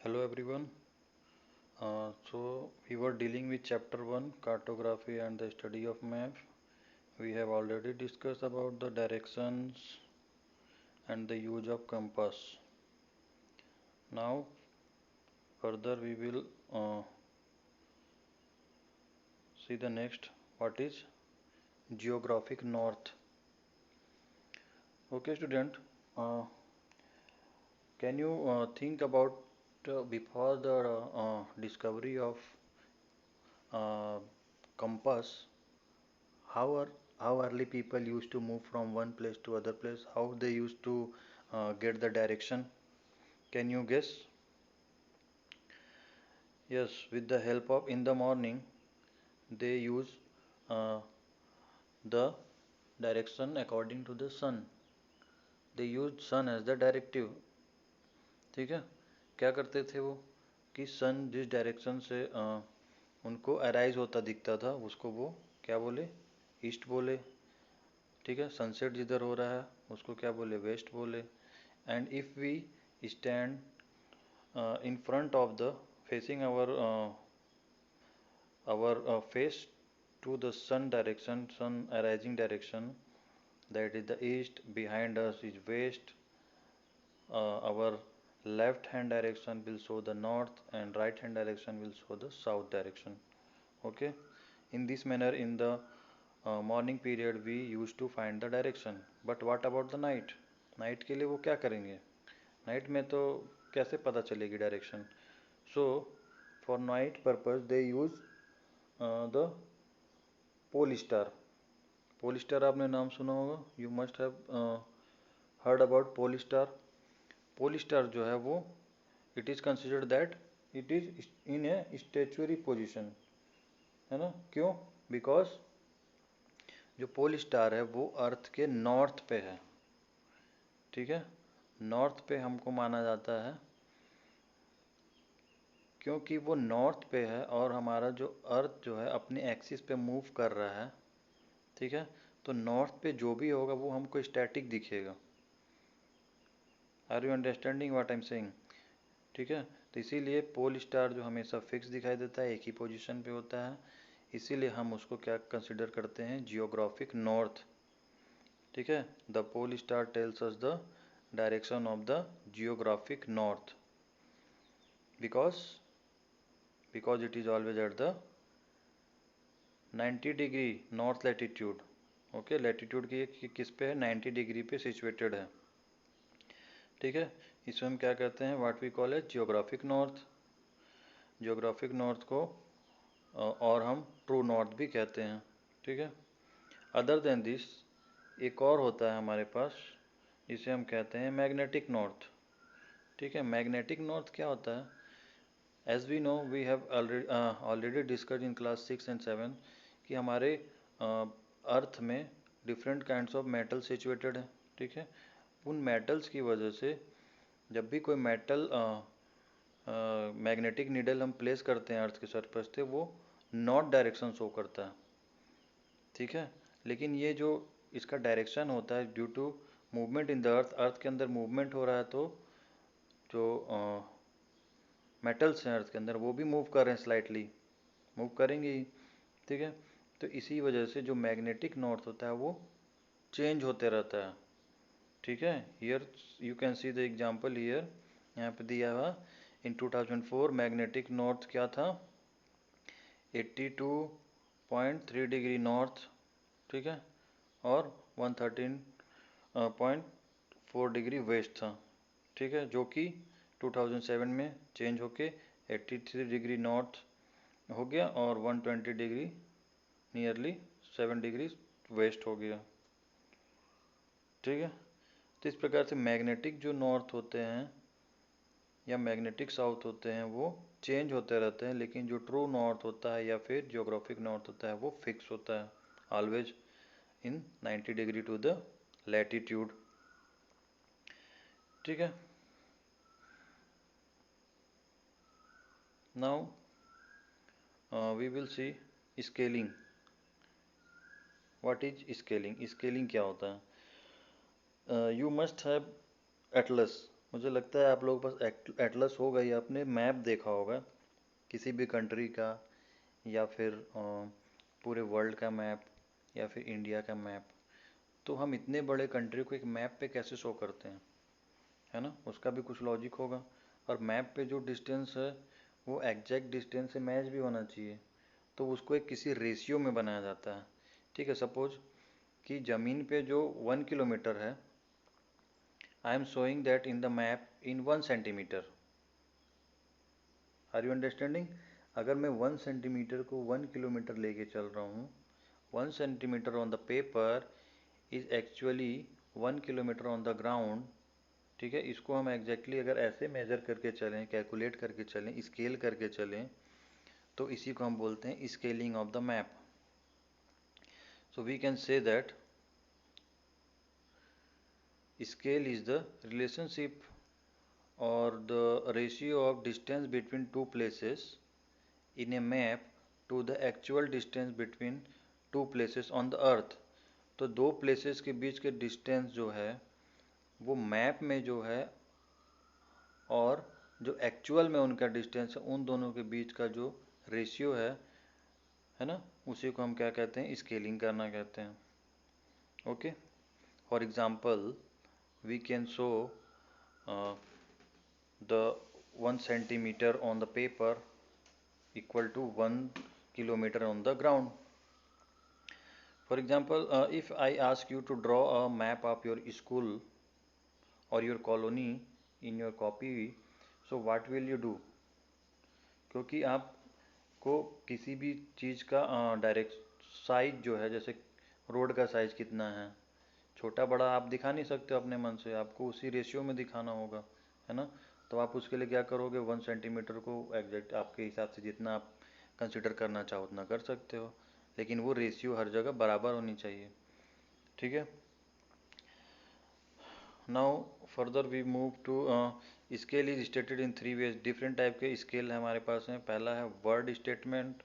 Hello everyone. So we were dealing with chapter 1 cartography and the study of map. We have already discussed about the directions and the use of compass. Now further we will see the next, what is geographic north. Okay student, uh, can you think about before the discovery of uh, compass, how are how early people used to move from one place to other place, how they used to get the direction? Can you guess? Yes, with the help of in the morning they use uh, the direction according to the sun. They used sun as the directive. ठीक है, क्या करते थे वो कि सन जिस direction से उनको अराइज होता दिखता था उसको वो क्या बोले, ईस्ट बोले। ठीक है, सनसेट जिधर हो रहा है उसको क्या बोले, वेस्ट बोले। And if we stand in front of the facing our face to the sun direction, sun arising direction, that is the east. Behind us is west. Our left hand direction will show the north and right hand direction will show the south direction. Okay, in this manner in the morning period we used to find the direction. But what about the night? Night के लिए वो क्या करेंगे? Night में तो कैसे पता चलेगी direction? So for night purpose they use the pole star. Pole star आपने नाम सुना होगा, you must have heard about pole star. Pole star जो है वो it is considered that it is in a stationary position, है ना? क्यों? Because जो पोल स्टार है वो अर्थ के नॉर्थ पे है। ठीक है, नॉर्थ पे हमको माना जाता है क्योंकि वो नॉर्थ पे है और हमारा जो अर्थ जो है अपने एक्सिस पे मूव कर रहा है। ठीक है, तो नॉर्थ पे जो भी होगा वो हमको स्टैटिक दिखेगा। Are you understanding what I am saying? ठीक है, तो इसीलिए पोल स्टार जो हमेशा फिक्स दिखाई देता है, एक ही पोजीशन पे होता है, इसीलिए हम उसको क्या कंसिडर करते हैं, जियोग्राफिक नॉर्थ। ठीक है, the pole star tells us the direction of the geographic north because it is always at the 90 degree north latitude. Okay, latitude की किस पे है, 90 डिग्री पे सिचुएटेड है। ठीक है, इसमें हम क्या कहते हैं, व्हाट वी कॉल है जियोग्राफिक नॉर्थ। जियोग्राफिक नॉर्थ को और हम ट्रू नॉर्थ भी कहते हैं। ठीक है, अदर देन दिस एक और होता है हमारे पास, इसे हम कहते हैं मैग्नेटिक नॉर्थ। ठीक है, मैग्नेटिक नॉर्थ क्या होता है? As we know we have already discussed in class 6 and 7 कि हमारे अर्थ में different kinds of metal situated है। ठीक है, उन मेटल्स की वजह से जब भी कोई मेटल मैग्नेटिक नीडल हम प्लेस करते हैं अर्थ के सरफेस पे, वो नॉर्थ डायरेक्शन शो करता है। ठीक है, लेकिन ये जो इसका डायरेक्शन होता है due to movement in the earth, earth के अंदर मूवमेंट हो रहा है तो जो मेटल्स हैं अर्थ के अंदर वो भी मूव कर रहे हैं, स्लाइटली मूव करेंगे ही। ठीक है, तो इसी वजह से जो मैग्नेटिक नॉर्थ होता है वो चेंज होते रहता है। ठीक है, here you can see the example here, यहाँ पे दिया हुआ इन 2004 मैग्नेटिक नॉर्थ क्या था, 82.3 डिग्री नॉर्थ। ठीक है, और 113.4 डिग्री वेस्ट था। ठीक है, जो कि 2007 में चेंज होके 83 डिग्री नॉर्थ हो गया और 120 डिग्री नियरली 7 डिग्री वेस्ट हो गया। ठीक है, तो इस प्रकार से मैग्नेटिक जो नॉर्थ होते हैं या मैग्नेटिक साउथ होते हैं वो चेंज होते रहते हैं, लेकिन जो ट्रू नॉर्थ होता है या फिर जियोग्राफिक नॉर्थ होता है वो फिक्स होता है, always in 90 degree to the latitude. ठीक है, now we will see scaling. What is scaling? Scaling क्या होता है? You must have atlas. मुझे लगता है आप लोगों के पास एटलस होगा या आपने मैप देखा होगा किसी भी कंट्री का, या फिर पूरे वर्ल्ड का मैप, या फिर इंडिया का मैप। तो हम इतने बड़े कंट्री को एक मैप पे कैसे शो करते हैं, है ना, उसका भी कुछ लॉजिक होगा। और मैप पे जो डिस्टेंस है वो एग्जैक्ट डिस्टेंस से मैच भी होना चाहिए, तो उसको एक किसी रेशियो में बनाया जाता है। ठीक है, सपोज कि ज़मीन पे जो 1 किलोमीटर है, I am showing that in the map in 1 centimetre. Are you understanding? अगर मैं 1 सेंटीमीटर को 1 किलोमीटर लेके चल रहा हूँ, 1 centimetre on the paper is actually 1 kilometre on the ground. ठीक है, इसको हम एग्जैक्टली अगर ऐसे मेजर करके चलें, कैलकुलेट करके चलें, स्केल करके चलें, तो इसी को हम बोलते हैं scaling of the map. So we can say that scale is the relationship or the ratio of distance between two places in a map to the actual distance between two places on the earth। तो दो places के बीच के distance जो है वो map में जो है, और जो एक्चुअल में उनका डिस्टेंस है, उन दोनों के बीच का जो रेशियो है ना, उसी को हम क्या कहते हैं, स्केलिंग करना कहते हैं। Okay, for example we can show the 1 centimeter on the paper equal to 1 kilometer on the ground. For example, if I ask you to draw a map of your school or your colony in your copy, so what will you do? क्योंकि आपको किसी भी चीज़ का direct size जो है, जैसे road का size कितना है, छोटा बड़ा आप दिखा नहीं सकते अपने मन से, आपको उसी रेशियो में दिखाना होगा, है ना। तो आप उसके लिए क्या करोगे, 1 सेंटीमीटर को एग्जैक्ट आपके हिसाब से जितना आप कंसिडर करना चाहो उतना कर सकते हो, लेकिन वो रेशियो हर जगह बराबर होनी चाहिए। ठीक है, now further we move to scale is stated in 3 ways. Different type के स्केल हमारे पास हैं। पहला है वर्ड स्टेटमेंट,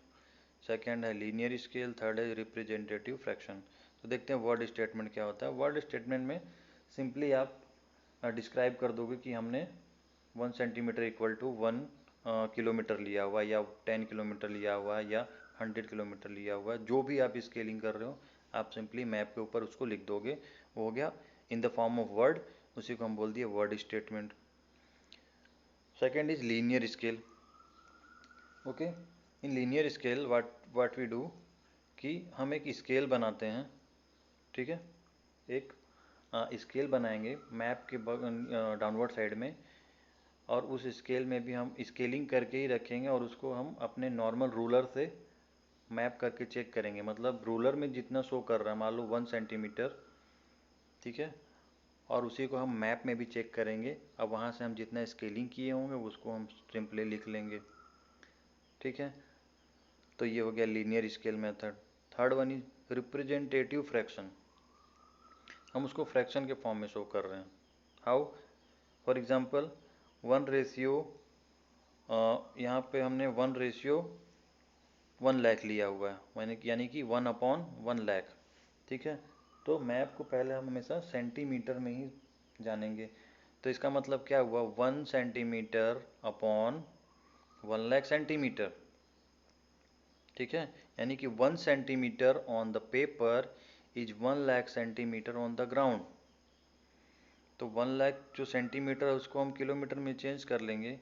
सेकेंड है लीनियर स्केल, थर्ड है रिप्रेजेंटेटिव फ्रैक्शन। तो देखते हैं वर्ड स्टेटमेंट क्या होता है। वर्ड स्टेटमेंट में सिंपली आप डिस्क्राइब कर दोगे कि हमने 1 सेंटीमीटर इक्वल टू 1 किलोमीटर लिया हुआ, या 10 किलोमीटर लिया हुआ, या 100 किलोमीटर लिया हुआ, जो भी आप स्केलिंग कर रहे हो आप सिंपली मैप के ऊपर उसको लिख दोगे, वो हो गया in the form of word, उसी को हम बोल दिए word statement. Second is linear scale. Okay, in linear scale what we do कि हम एक स्केल बनाते हैं। ठीक है, एक स्केल बनाएंगे मैप के डाउनवर्ड साइड में, और उस स्केल में भी हम स्केलिंग करके ही रखेंगे, और उसको हम अपने नॉर्मल रूलर से मैप करके चेक करेंगे। मतलब रूलर में जितना शो कर रहा है, मान लो 1 सेंटीमीटर, ठीक है, और उसी को हम मैप में भी चेक करेंगे। अब वहाँ से हम जितना स्केलिंग किए होंगे उसको हम सिंपली लिख लेंगे। ठीक है, तो ये हो गया linear scale method. Third one is representative fraction. हम उसको फ्रैक्शन के फॉर्म में शो कर रहे हैं। हाउ? फॉर एग्जांपल 1 रेशियो, यहाँ पे हमने 1 रेशियो 1 लाख लिया हुआ है, यानी कि 1/1 लाख। ठीक है, तो मैप को पहले हम हमेशा सेंटीमीटर में ही जानेंगे। तो इसका मतलब क्या हुआ, 1 सेंटीमीटर/1 लाख सेंटीमीटर। ठीक है, यानी कि 1 centimetre on the paper is 1 lakh centimetre on the ground. तो 1 लाख जो सेंटीमीटर है उसको हम किलोमीटर में चेंज कर लेंगे,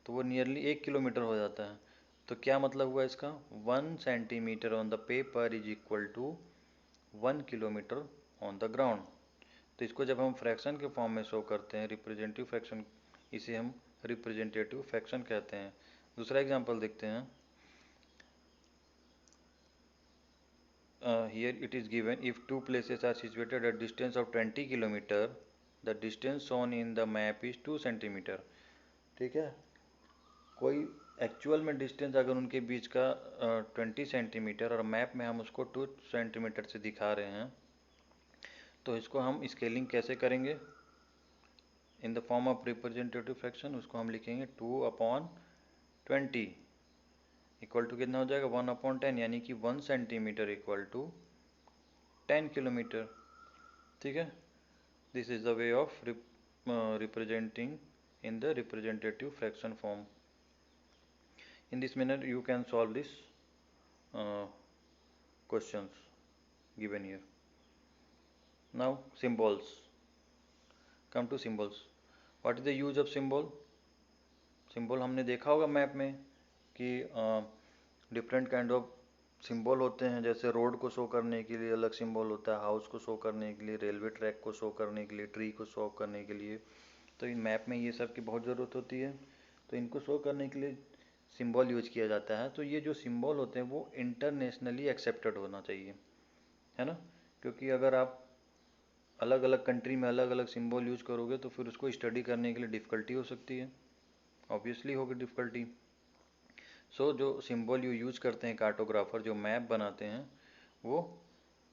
तो वो नियरली 1 किलोमीटर हो जाता है। तो क्या मतलब हुआ इसका, 1 centimetre on the paper is equal to 1 kilometre on the ground. तो इसको जब हम फ्रैक्शन के फॉर्म में शो करते हैं, रिप्रेजेंटेटिव फ्रैक्शन, इसे हम रिप्रेजेंटेटिव फ्रैक्शन कहते हैं। दूसरा एग्जांपल देखते हैं। Here it is given, if two places are situated at distance of 20 kilometer, the distance shown in the map is 2 centimetre. ठीक है, कोई एक्चुअल में डिस्टेंस अगर उनके बीच का 20 सेंटीमीटर, और मैप में हम उसको 2 सेंटीमीटर से दिखा रहे हैं, तो इसको हम स्केलिंग कैसे करेंगे, इन the form of representative fraction. उसको हम लिखेंगे 2/20 इक्वल टू कितना हो जाएगा, 1/10, यानी कि 1 सेंटीमीटर इक्वल टू 10 किलोमीटर। ठीक है, this is the way of representing in the representative fraction form. In this manner you can solve this uh, questions given here. Now symbols. Come to symbols. What is the use of symbol? Symbol हमने देखा होगा map में कि different kind of symbol होते हैं, जैसे road को show करने के लिए अलग सिंबल होता है, हाउस को शो करने के लिए, रेलवे ट्रैक को शो करने के लिए, ट्री को शो करने के लिए। तो इन मैप में ये सब की बहुत ज़रूरत होती है, तो इनको शो करने के लिए सिंबल यूज किया जाता है। तो ये जो सिंबल होते हैं वो इंटरनेशनली एक्सेप्टेड होना चाहिए, है ना, क्योंकि अगर आप अलग अलग कंट्री में अलग अलग सिंबल यूज करोगे तो फिर उसको स्टडी करने के लिए डिफ़िकल्टी हो सकती है, ऑब्वियसली होगी डिफ़िकल्टी। सो जो सिंबल यूज करते हैं कार्टोग्राफर, जो मैप बनाते हैं, वो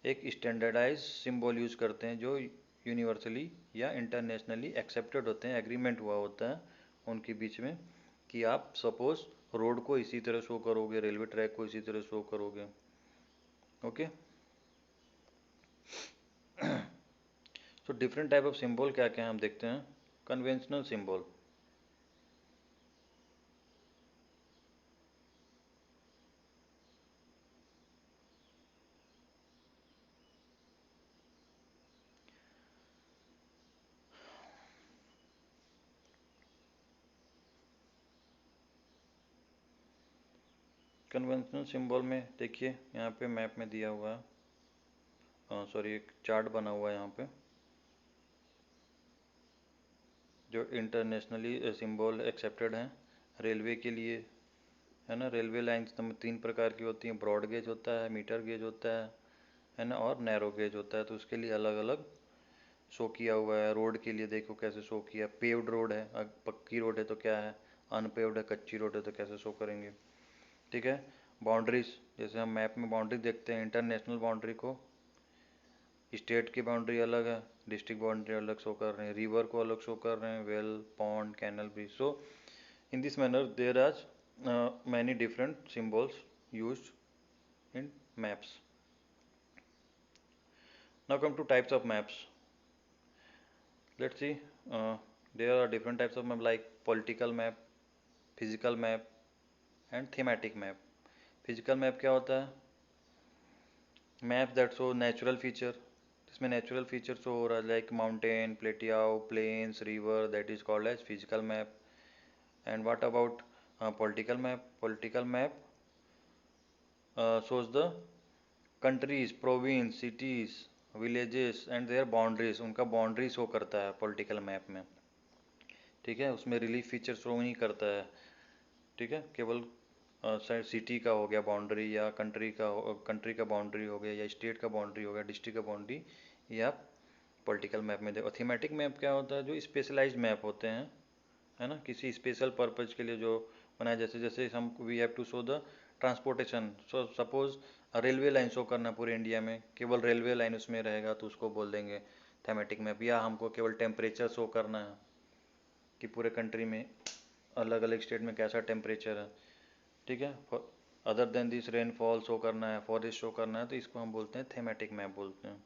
एक स्टैंडर्डाइज सिंबल यूज करते हैं जो यूनिवर्सली या इंटरनेशनली एक्सेप्टेड होते हैं, एग्रीमेंट हुआ होता है उनके बीच में कि आप सपोज रोड को इसी तरह शो करोगे, रेलवे ट्रैक को इसी तरह शो करोगे। Okay, so different type of symbol क्या क्या हम देखते हैं। कन्वेंशनल सिंबल, कन्वेंशनल सिंबल में देखिए यहाँ पे मैप में दिया हुआ है, सॉरी एक चार्ट बना हुआ है यहाँ पे, जो इंटरनेशनली सिंबल एक्सेप्टेड हैं रेलवे के लिए, है ना। रेलवे लाइन्स तीन प्रकार की होती हैं, ब्रॉड गेज होता है, मीटर गेज होता है ना, और नैरो गेज होता है। तो उसके लिए अलग अलग शो किया हुआ है। रोड के लिए देखो कैसे शो किया, पेव्ड रोड है, पक्की रोड है तो क्या है, अनपेव्ड है, कच्ची रोड है तो कैसे शो करेंगे, ठीक है। बाउंड्रीज, जैसे हम मैप में बाउंड्री देखते हैं, इंटरनेशनल बाउंड्री को, स्टेट की बाउंड्री अलग है, डिस्ट्रिक्ट बाउंड्री अलग शो कर रहे हैं, रिवर को अलग शो कर रहे हैं, well, pond, canal, bridge. So in this manner there are many different symbols used in maps. Now come to types of maps. Let's see, uh, there are different types of map like political map, physical map and thematic map. Physical map क्या होता है? Maps that show natural feature, इसमें natural feature show हो रहा है, like mountain, plateau, plains, river, that is called as physical map. And what about political map? Political map shows the countries, province, cities, villages and their boundaries, उनका boundary show करता है political map में, ठीक है। उसमें relief feature show नहीं करता है, ठीक है। केवल सिटी का हो गया बाउंड्री, या कंट्री का बाउंड्री हो गया, या स्टेट का बाउंड्री हो गया, डिस्ट्रिक्ट का बाउंड्री, ये आप पॉलिटिकल मैप में देखो। थीमेटिक मैप क्या होता है? जो स्पेशलाइज्ड मैप होते हैं, है ना, किसी स्पेशल पर्पज के लिए जो बनाया। जैसे जैसे हम we have to show the transportation, so suppose railway line show करना पूरे इंडिया में, केवल रेलवे लाइन उसमें रहेगा तो उसको बोल देंगे थीमेटिक मैप। या हमको केवल टेम्परेचर शो करना है कि पूरे कंट्री में अलग अलग स्टेट में कैसा टेम्परेचर है, ठीक है। Other than this rainfall show करना है, फॉरेस्ट शो करना है, तो इसको हम बोलते हैं थीमेटिक मैप बोलते हैं।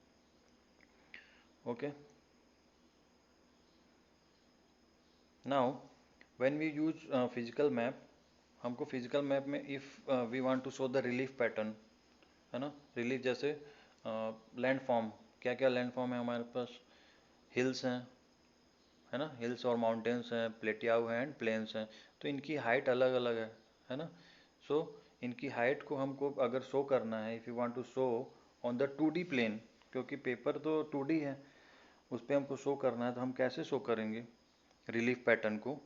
Okay, now when we use physical map, हमको फिजिकल मैप में if we want to show the relief pattern, है ना, रिलीफ जैसे लैंड फॉर्म, क्या क्या लैंड फॉर्म है हमारे पास, हिल्स हैं, है ना, हिल्स और माउंटेन्स हैं, प्लेटियाओ हैं एंड प्लेन्स हैं। तो इनकी हाइट अलग अलग है ना। सो इनकी हाइट को हमको अगर शो करना है, if you want to show on the 2D plane, क्योंकि पेपर तो 2D है, उस पर हमको शो करना है, तो हम कैसे शो करेंगे रिलीफ पैटर्न को,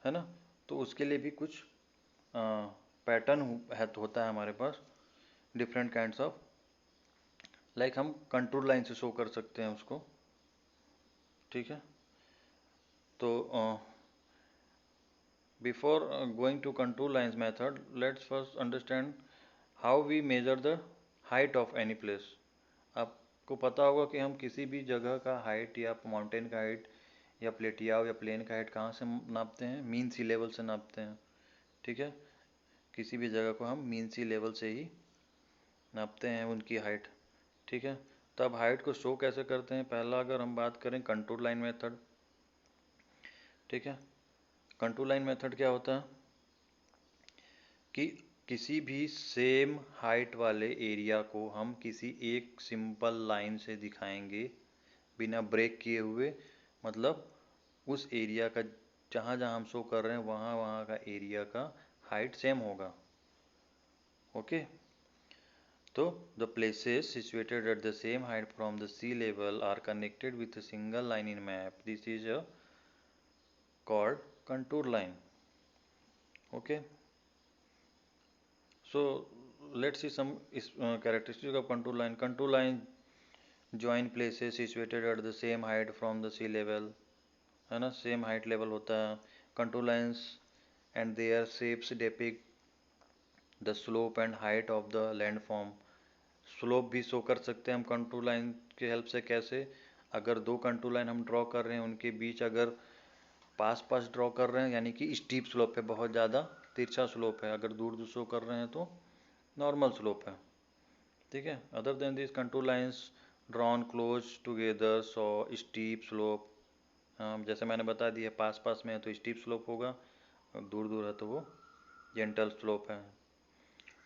है ना। तो उसके लिए भी कुछ पैटर्न होता है हमारे पास, डिफरेंट काइंड्स ऑफ, लाइक हम कंटूर लाइन से शो कर सकते हैं उसको, ठीक है। तो before going to contour lines method, let's first understand how we measure the height of any place. आपको पता होगा कि हम किसी भी जगह का हाइट, या माउंटेन का हाइट, या प्लेटियाओ या प्लेन का हाइट कहाँ से नापते हैं? मीन सी लेवल से नापते हैं, ठीक है। किसी भी जगह को हम मीन सी लेवल से ही नापते हैं उनकी हाइट, ठीक है। तो अब हाइट को शो कैसे करते हैं? पहला अगर हम बात करें कंटूर लाइन मेथड, ठीक है। कंटूर लाइन मेथड क्या होता है कि किसी भी सेम हाइट वाले एरिया को हम किसी एक सिंपल लाइन से दिखाएंगे बिना ब्रेक किए हुए, मतलब उस एरिया का जहाँ जहाँ हम शो कर रहे हैं वहाँ वहाँ का एरिया का हाइट सेम होगा। ओके, तो the places situated at the same height from the sea level are connected with a single line in map. This is called contour line. Okay, so let's see some characteristics of contour line. Contour line join places situated at the same height from the sea level, है ना, same height level होता है। Contour lines and their shapes depict the slope and height of the landform. Slope भी show कर सकते हैं हम contour line की हेल्प से। कैसे? अगर दो कंटूर लाइन हम ड्रॉ कर रहे हैं, उनके बीच अगर पास पास ड्रॉ कर रहे हैं यानी कि स्टीप स्लोप है, बहुत ज़्यादा तिरछा स्लोप है। अगर दूर दूर शो कर रहे हैं तो नॉर्मल स्लोप है। ठीक है। Other than this contour lines drawn close together so steep slope. जैसे मैंने बता दिया, पास पास में है तो स्टीप स्लोप होगा, और दूर दूर है तो वो जेंटल स्लोप है।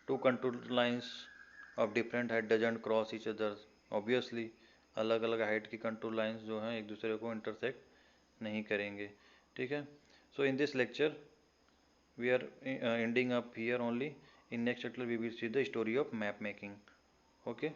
Two contour lines of different height doesn't cross each other. Obviously अलग अलग हाइट की कंटूर लाइन्स जो हैं एक दूसरे को इंटरसेक्ट नहीं करेंगे। ठीक है। So in this lecture we are ending up here only. In next lecture we will see the story of map making. Okay.